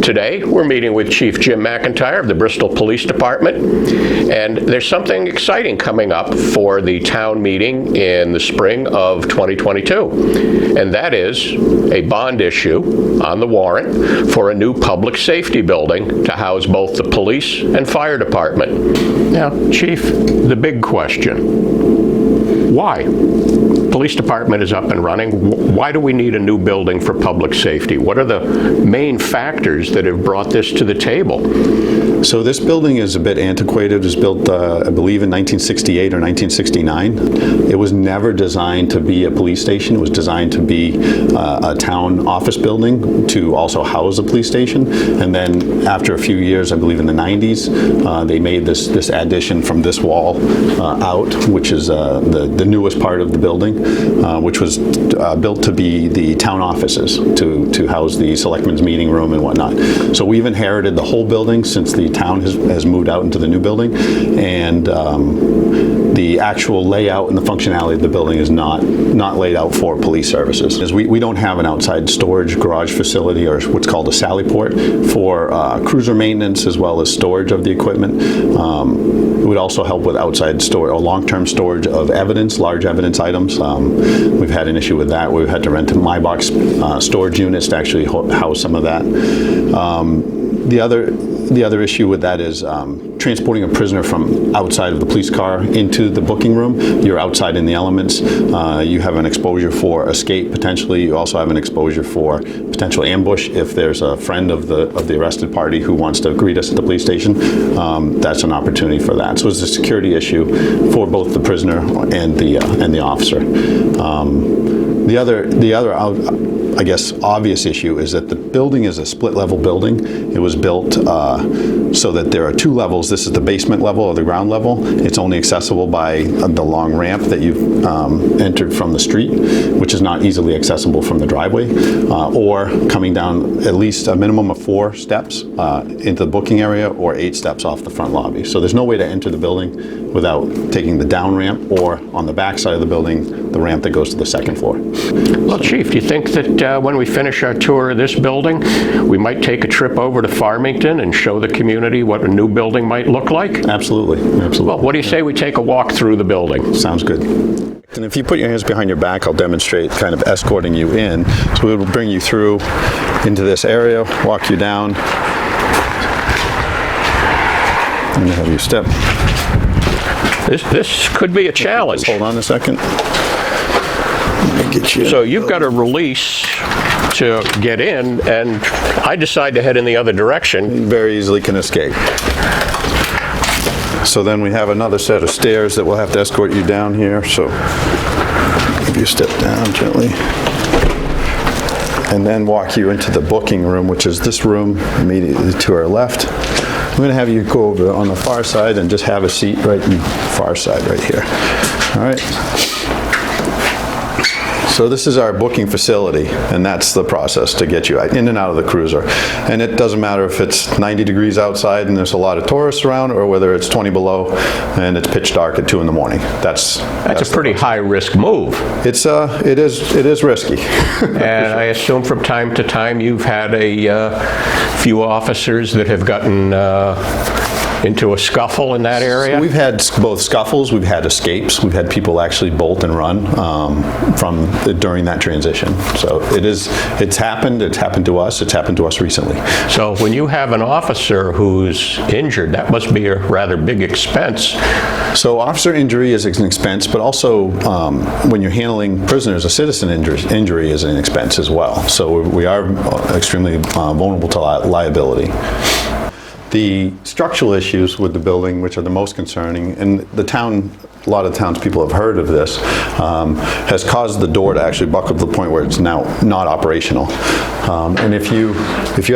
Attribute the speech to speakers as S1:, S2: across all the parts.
S1: Today, we're meeting with Chief Jim McIntire of the Bristol Police Department, and there's something exciting coming up for the town meeting in the spring of 2022, and that is a bond issue on the warrant for a new public safety building to house both the police and fire department. Now, Chief, the big question, why? Police department is up and running. Why do we need a new building for public safety? What are the main factors that have brought this to the table?
S2: So this building is a bit antiquated. It was built, I believe, in 1968 or 1969. It was never designed to be a police station. It was designed to be a town office building to also house a police station. And then after a few years, I believe in the 90s, they made this addition from this wall out, which is the newest part of the building, which was built to be the town offices to house the selectmen's meeting room and whatnot. So we've inherited the whole building since the town has moved out into the new building, and the actual layout and the functionality of the building is not laid out for police services. As we don't have an outside storage garage facility or what's called a sally port for cruiser maintenance as well as storage of the equipment. It would also help with outside storage or long-term storage of evidence, large evidence items. We've had an issue with that. We've had to rent my box storage units to actually house some of that. The other issue with that is transporting a prisoner from outside of the police car into the booking room. You're outside in the elements. You have an exposure for escape potentially. You also have an exposure for potential ambush if there's a friend of the arrested party who wants to greet us at the police station. That's an opportunity for that. So it's a security issue for both the prisoner and the officer. The other I guess obvious issue is that the building is a split level building. It was built so that there are two levels. This is the basement level or the ground level. It's only accessible by the long ramp that you've entered from the street, which is not easily accessible from the driveway, or coming down at least a minimum of 4 steps into the booking area or 8 steps off the front lobby. So there's no way to enter the building without taking the down ramp or on the back side of the building, the ramp that goes to the second floor.
S1: Well, Chief, do you think that when we finish our tour of this building, we might take a trip over to Farmington and show the community what a new building might look like?
S2: Absolutely, absolutely.
S1: Well, what do you say we take a walk through the building?
S2: Sounds good. And if you put your hands behind your back, I'll demonstrate kind of escorting you in. So we will bring you through into this area, walk you down, and have you step.
S1: This could be a challenge.
S2: Just hold on a second. Let me get you.
S1: So you've got a release to get in, and I decide to head in the other direction.
S2: You very easily can escape. So then we have another set of stairs that we'll have to escort you down here. So if you step down gently, and then walk you into the booking room, which is this room immediately to our left. I'm going to have you go over on the far side and just have a seat right in the far side right here. All right. So this is our booking facility, and that's the process to get you in and out of the cruiser. And it doesn't matter if it's 90 degrees outside and there's a lot of tourists around, or whether it's 20 below and it's pitch dark at 2 in the morning. That's
S1: a pretty high-risk move.
S2: It is risky.
S1: And I assume from time to time you've had a few officers that have gotten into a scuffle in that area?
S2: So we've had both scuffles, we've had escapes, we've had people actually bolt and run during that transition. So it's happened to us, it's happened to us recently.
S1: So when you have an officer who's injured, that must be a rather big expense.
S2: So officer injury is an expense, but also when you're handling prisoners, a citizen injury is an expense as well. So we are extremely vulnerable to liability. The structural issues with the building, which are the most concerning, and the town, a lot of townspeople have heard of this, has caused the door to actually buckle to the point where it's now not operational. And if you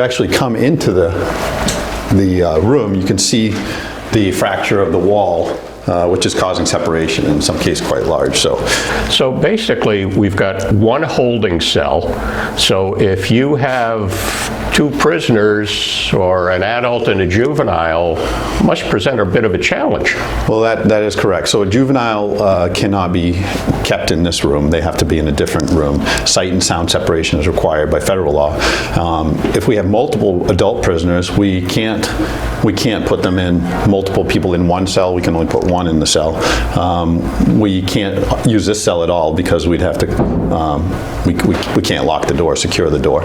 S2: actually come into the room, you can see the fracture of the wall which is causing separation, in some cases quite large.
S1: So basically, we've got one holding cell. So if you have two prisoners or an adult and a juvenile, must present a bit of a challenge.
S2: Well, that is correct. So a juvenile cannot be kept in this room. They have to be in a different room. Sight and sound separation is required by federal law. If we have multiple adult prisoners, we can't put them in, multiple people in one cell. We can only put one in the cell. We can't use this cell at all because we'd have to, we can't lock the door, secure the door,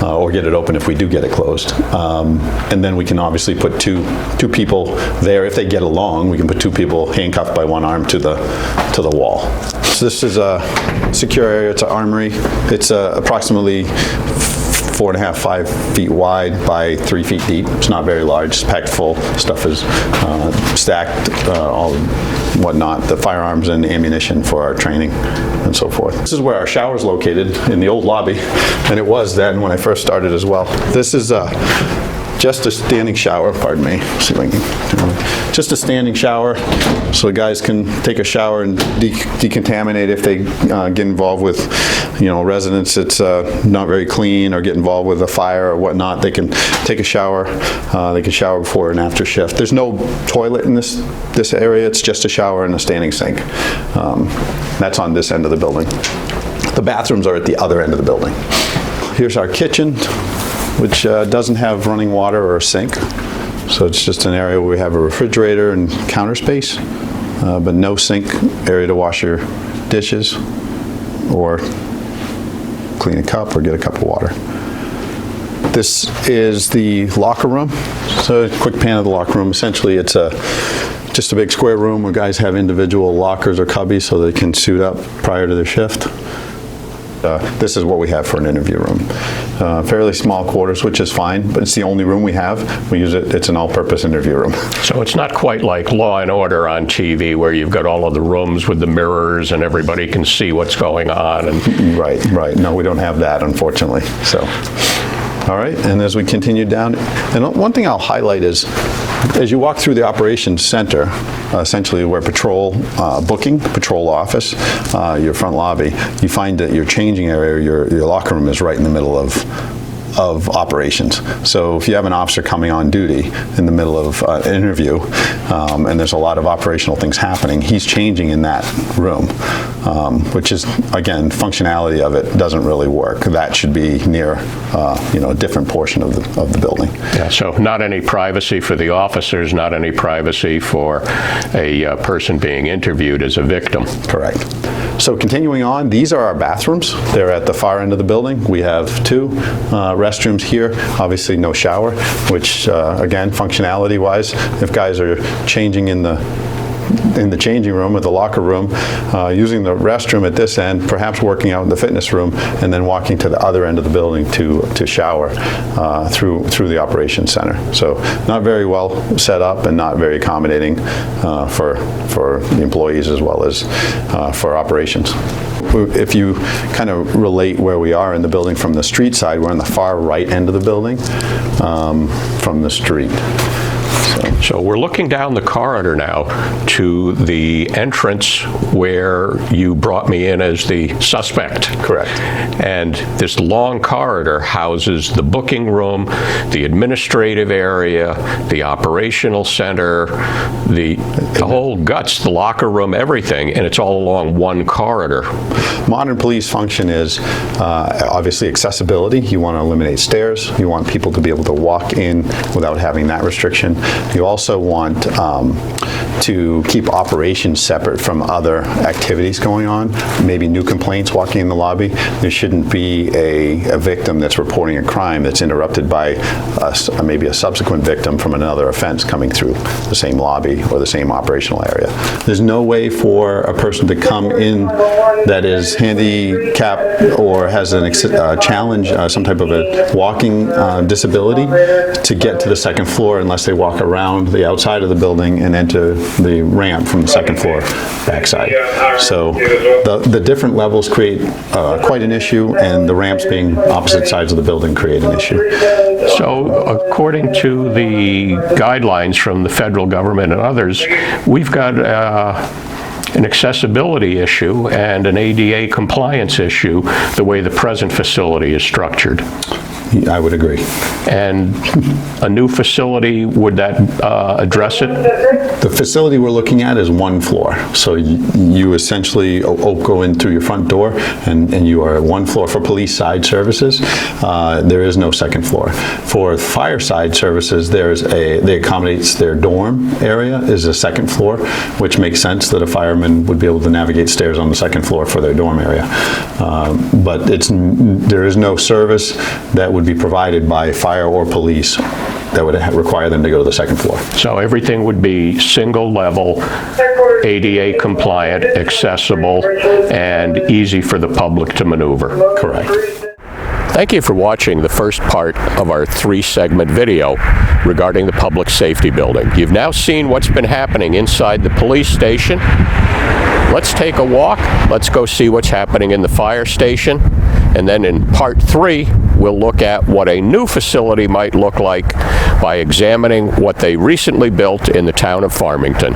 S2: or get it open if we do get it closed. And then we can obviously put two people there. If they get along, we can put two people handcuffed by one arm to the wall. So this is a secure area. It's an armory. It's approximately 4.5, 5 feet wide by 3 feet deep. It's not very large. It's packed full. Stuff is stacked, all whatnot, the firearms and ammunition for our training and so forth. This is where our shower is located, in the old lobby, and it was then when I first started as well. This is just a standing shower, pardon me, see if I can, just a standing shower so the guys can take a shower and decontaminate if they get involved with, residents that's not very clean or get involved with a fire or whatnot. They can take a shower. They can shower before and after shift. There's no toilet in this area. It's just a shower and a standing sink. That's on this end of the building. The bathrooms are at the other end of the building. Here's our kitchen, which doesn't have running water or a sink. So it's just an area where we have a refrigerator and counter space, but no sink, area to wash your dishes or clean a cup or get a cup of water. This is the locker room. So a quick pan of the locker room. Essentially, it's just a big square room where guys have individual lockers or cubbies so they can suit up prior to their shift. This is what we have for an interview room. Fairly small quarters, which is fine, but it's the only room we have. We use it, it's an all-purpose interview room.
S1: So it's not quite like Law and Order on TV where you've got all of the rooms with the mirrors and everybody can see what's going on. And
S2: Right. No, we don't have that, unfortunately. So, all right, and as we continue down, and one thing I'll highlight is, as you walk through the operations center, essentially where patrol booking, patrol office, your front lobby, you find that your changing area, your locker room is right in the middle of operations. So if you have an officer coming on duty in the middle of an interview, and there's a lot of operational things happening, he's changing in that room, which is, again, functionality of it doesn't really work. That should be near, a different portion of the building.
S1: yeah, so not any privacy for the officers, not any privacy for a person being interviewed as a victim.
S2: Correct. So continuing on, these are our bathrooms. They're at the far end of the building. We have two restrooms here, obviously no shower, which again, functionality-wise, if guys are changing in the changing room or the locker room, using the restroom at this end, perhaps working out in the fitness room, and then walking to the other end of the building to shower through the operations center. So not very well set up and not very accommodating for the employees as well as for operations. If you kind of relate where we are in the building from the street side, we're on the far right end of the building from the street.
S1: So we're looking down the corridor now to the entrance where you brought me in as the suspect.
S2: Correct.
S1: And this long corridor houses the booking room, the administrative area, the operational center, the whole guts, the locker room, everything, and it's all along one corridor.
S2: Modern police function is obviously accessibility. You want to eliminate stairs. You want people to be able to walk in without having that restriction. You also want to keep operations separate from other activities going on. Maybe new complaints walking in the lobby. There shouldn't be a victim that's reporting a crime that's interrupted by maybe a subsequent victim from another offense coming through the same lobby or the same operational area. There's no way for a person to come in that is handicapped or has a challenge, some type of a walking disability, to get to the second floor unless they walk around the outside of the building and enter the ramp from the second floor backside. So the different levels create quite an issue, and the ramps being opposite sides of the building create an issue.
S1: So according to the guidelines from the federal government and others, we've got an accessibility issue and an ADA compliance issue the way the present facility is structured.
S2: I would agree.
S1: And a new facility, would that address it?
S2: The facility we're looking at is one floor. So you essentially go in through your front door, and you are one floor for police side services. There is no second floor. For fire side services, they accommodates their dorm area is a second floor, which makes sense that a fireman would be able to navigate stairs on the second floor for their dorm area. But there is no service that would be provided by fire or police that would require them to go to the second floor.
S1: So everything would be single level, ADA compliant, accessible, and easy for the public to maneuver.
S2: Correct.
S1: Thank you for watching the first part of our 3-segment video regarding the Public Safety Building. You've now seen what's been happening inside the police station. Let's take a walk. Let's go see what's happening in the fire station. And then in part 3, we'll look at what a new facility might look like by examining what they recently built in the town of Farmington.